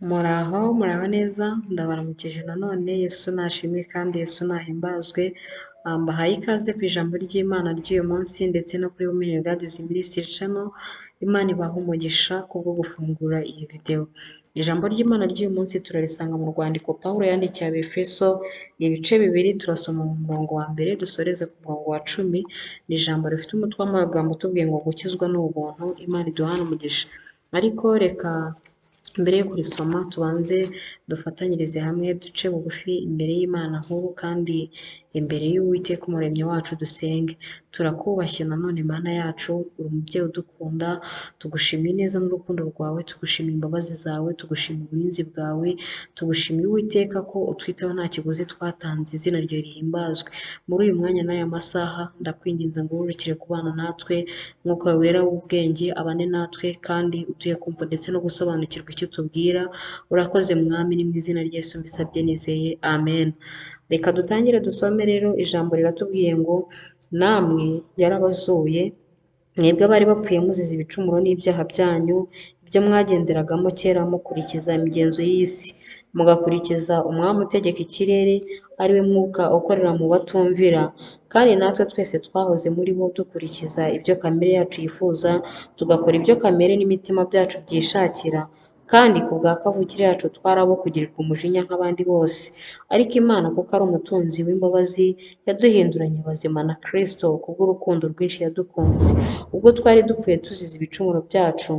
Muraho neza ndabaramukije nanone Yesu nashimwe kandi Yesu nahimbazwe. Mbahaye ikaze ku ijambo ry'Imana ry'uyu munsi ndetse no kuri Women in God Ministry Channel. Imana ibaha umugisha kubwo gufungura iyi video. Ijambo ry'Imana ry'uyu munsi turarisanga mu rwandiko Pawulo yandikiye Abefeso, ibice bibiri, turasoma mu murongo wa mbere dusoreze ku murongo wa 10. Ni ijambo rifite umutwe w'amagambo utubwiye ngo gukizwa ni ubuntu. Imana iduhane umugisha. Ariko reka mbere yo kurisoma tubanze dufatanyirize hamwe duce bugufi imbere y'Imana nkuru kandi imbere y'Uwiteka umuremyi wacu dusenge. Turakubashye nanone Mana yacu, uri umubyeyi udukunda, tugushimiye neza n'urukundo rwawe, tugushimiye imbabazi zawe, tugushimiye uburinzi bwawe, tugushimiye Uwiteka ko utwitaho nta kiguzi twatanze, izina ryawe rihimbazwe. Muri uyu mwanya n'aya masaha ndakwinginze ngo ururukire kubana natwe, Mwuka wawe wera w'ubwenge abane natwe kandi uduhe kumva ndetse no gusobanukirwa icyo tubwira. Urakoze Mwami, ni mu izina rya Yesu mbisabye nizeye, amen. Reka dutangire dusome rero. Ijambo riratubwiye ngo namwe yarabazuye, mwebwe abari bapfuye muzize ibicumuro n'ibyaha byanyu, ibyo mwagenderagamo kera mukurikiza imigenzo y'isi, mugakurikiza umwami utegeka ikirere, ari we mwuka ukorera mu batumvira. Kandi natwe twese twahoze muri bo dukurikiza ibyo kamere yacu yifuza, tugakora ibyo kamere n'imitima byacu byishakira. Kandi ku bwa kavukire yacu twari abo kugirirwa umujinya nk'abandi bose. Ariko Imana kuko ari umutunzi w'imbabazi, yaduhinduranye bazima na Kristo kubw'urukundo rwinshi yadukunze. Ubwo twari dupfuye tuzize ibicumuro byacu,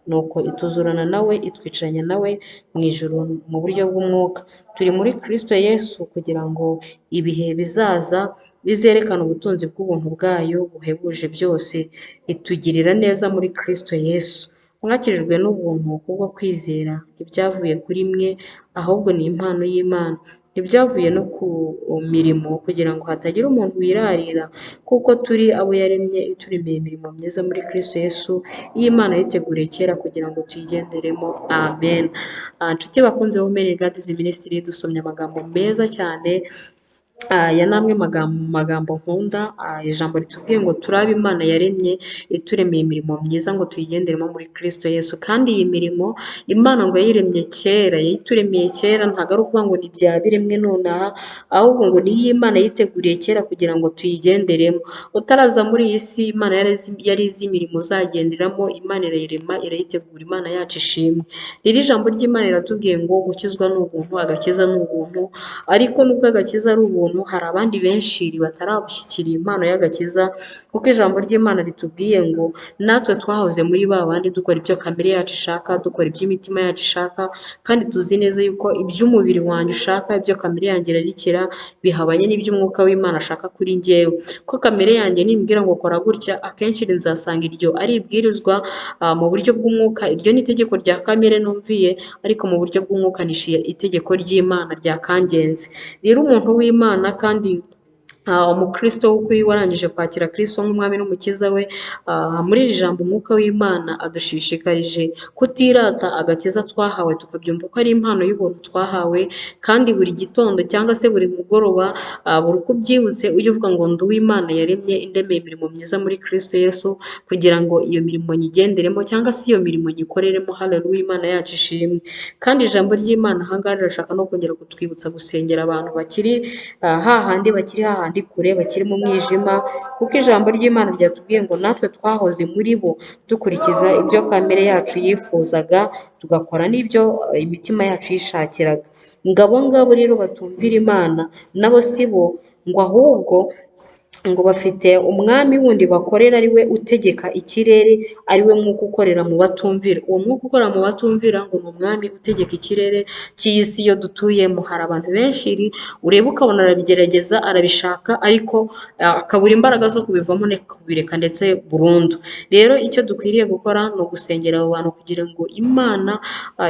nuko ituzurana nawe, itwicaranya nawe mu ijuru mu buryo bw'umwuka. Turi muri Kristo Yesu kugira ngo ibihe bizaza bizerekane ubutunzi bw'ubuntu bwayo buhebuje byose. Itugirira neza muri Kristo Yesu. Mwakijijwe n'ubuntu kubwo kwizera, ntibyavuye kuri mwe, ahubwo ni impano y'Imana. Ntibyavuye no ku mirimo kugira ngo hatagira umuntu wirarira, kuko turi abo yaremye ituremeye imirimo myiza muri Kristo Yesu, iyo Imana yiteguriye kera kugira ngo tuyigenderemo. Amen. Nshuti bakunze bo Women in God Ministry, dusomye amagambo meza cyane. Aya ni amwe mu magambo nkunda. Ijambo ritubwiye ngo turabe Imana yaremye ituremeye imirimo myiza ngo tuyigenderemo muri Kristo Yesu. Kandi iyi mirimo Imana ngo yayiremye kera, yayituremeye kera, ntabwo ari ukuvuga ngo ni bya biremwe nonaha, ahubwo ngo ni iyo Imana yiteguriye kera kugira ngo tuyigenderemo. Utaraza muri iyi si, Imana yari izi imirimo uzagenderamo, Imana irayirema, irayitegura. Imana yacu ishimwe. Iri jambo ry'Imana riratubwiye ngo gukizwa ni ubuntu, agakiza ni ubuntu. Ariko nubwo agakiza ari ubuntu, hari abandi benshi batarabushyikiriye impano y'agakiza, kuko ijambo ry'Imana ritubwiye ngo natwe twahoze muri ba bandi dukora ibyo kamere yacu ishaka, dukora ibyo imitima yacu ishaka, kandi tuzi neza yuko iby'umubiri wanjye ushaka, ibyo kamere yanjye irarikira, bihabanye n'iby'umwuka w'Imana ashaka kuri njyewe. Ko kamere yanjye nimbwira ngo kora gutya, akenshi nzasanga iryo ari ibwirizwa mu buryo bw'umwuka, iryo ni itegeko rya kamere numviye, ariko mu buryo bw'umwuka nishiye itegeko ry'Imana ryakangenze. Rero umuntu w'Imana kandi umukristo w'ukuri warangije kwakira Kristo nk'umwami n'umukiza we, muri iri jambo umwuka w'Imana adushishikarije kutirata agakiza twahawe, tukabyumva ko ari impano y'ubuntu twahawe. Kandi buri gitondo cyangwa se buri mugoroba, buri uko ubyibutse ujye uvuga ngo ndi uw'Imana yaremye indemeye imirimo myiza muri Kristo Yesu, kugira ngo iyo mirimo nyigenderemo cyangwa se iyo mirimo nyikoreremo. Haleluya, Imana yacu ishimwe. Kandi ijambo ry'Imana aha ngaha rirashaka no kongera kutwibutsa gusengera abantu bakiri hahandi kure, bakiri mu mwijima, kuko ijambo ry'Imana ryatubwiye ngo natwe twahoze muri bo dukurikiza ibyo kamere yacu yifuzaga, tugakora n'ibyo imitima yacu yishakiraga. Ngabo rero batumvira Imana, nabo si bo ngo ahubwo ngo bafite umwami wundi bakorera, ari we utegeka ikirere, ari we mwuka ukorera mu batumvira. Uwo mwuka ukorera mu batumvira ngo ni umwami utegeka ikirere cy'iyi si yo dutuyemo. Hari abantu benshi ureba ukabona arabigerageza, arabishaka, ariko akabura imbaraga zo kubivamo, kubireka ndetse burundu. Rero icyo dukwiriye gukora ni ugusengera abo bantu kugira ngo Imana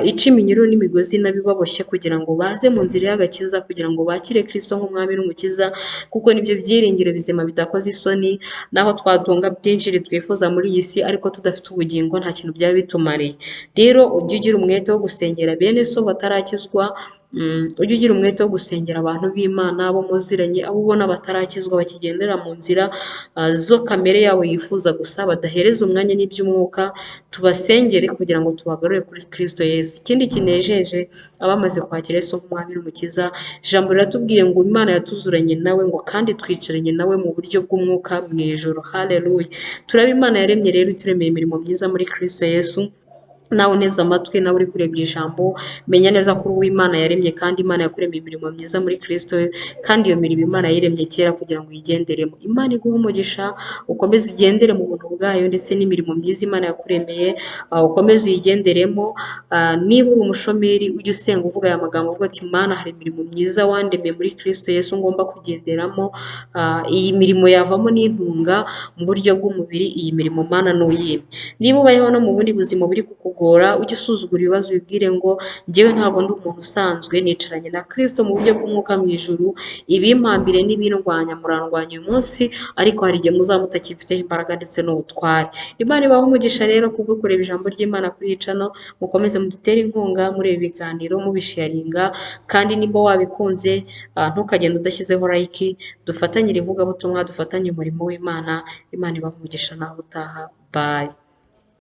ice iminyururu n'imigozi n'abibaboshye, kugira ngo baze mu nzira y'agakiza, kugira ngo bakire Kristo nk'umwami n'umukiza, kuko nibyo byiringiro bizima bidakoze isoni. Naho twatunga byinshi twifuza muri iyi si, ariko tudafite ubugingo nta kintu byaba bitumariye. Rero ujye ugira umwete wo gusengera bene so batarakizwa, ujye ugira umwete wo gusengera abantu b'Imana, abo muziranye, abo ubona batarakizwa bakigendera mu nzira zo kamere yabo yifuza gusa, badahereza umwanya n'iby'umwuka, tubasengere kugira ngo tubagarure kuri Kristo Yesu. Ikindi kinejeje, abamaze kwakira Yesu nk'umwami n'umukiza, ijambo riratubwiye ngo Imana yatuzuranye nawe ngo kandi twicaranye nawe mu buryo bw'umwuka mu ijuru. Haleluya! Turaba Imana yaremye rero ituremeye imirimo myiza muri Kristo Yesu. Nawe uneze amatwi, nawe uri kureba iri jambo, menya neza ko uri uw'Imana yaremye kandi Imana yakuremeye imirimo myiza muri Kristo, kandi iyo mirimo Imana yayiremye kera kugira ngo uyigenderemo. Imana iguhe umugisha, ukomeze ugendere mu buntu bwayo ndetse n'imirimo myiza Imana yakuremeye, ukomeze uyigenderemo. Niba uri umushomeri, ujye usenga uvuga aya magambo, uvuga ati Mana, hari imirimo myiza wandemeye muri Kristo Yesu ngomba kugenderamo. Iyi mirimo yavamo n'intunga mu buryo bw'umubiri, iyi mirimo Mana nuyimpe. Niba ubayeho no mu bundi buzima buri kukugora, ujye usuzugura ibibazo, ubibwire ngo njyewe ntabwo ndi umuntu usanzwe, nicaranye na Kristo mu buryo bw'umwuka mu ijuru, ibimpambire n'ibindwanya murandwanya uyu munsi, ariko hari igihe muzaba mutakifiteho imbaraga ndetse n'ubutware. Imana ibahe umugisha rero kubwo kureba ijambo ry'Imana kuri iyi channel, mukomeze mudutere inkunga muri ibi biganiro mubisharinga, kandi nimba wabikunze ntukagende udashyizeho like, dufatanyire ivugabutumwa, dufatanye umurimo w'Imana. Imana ibahe umugisha nawe utaha. Bye.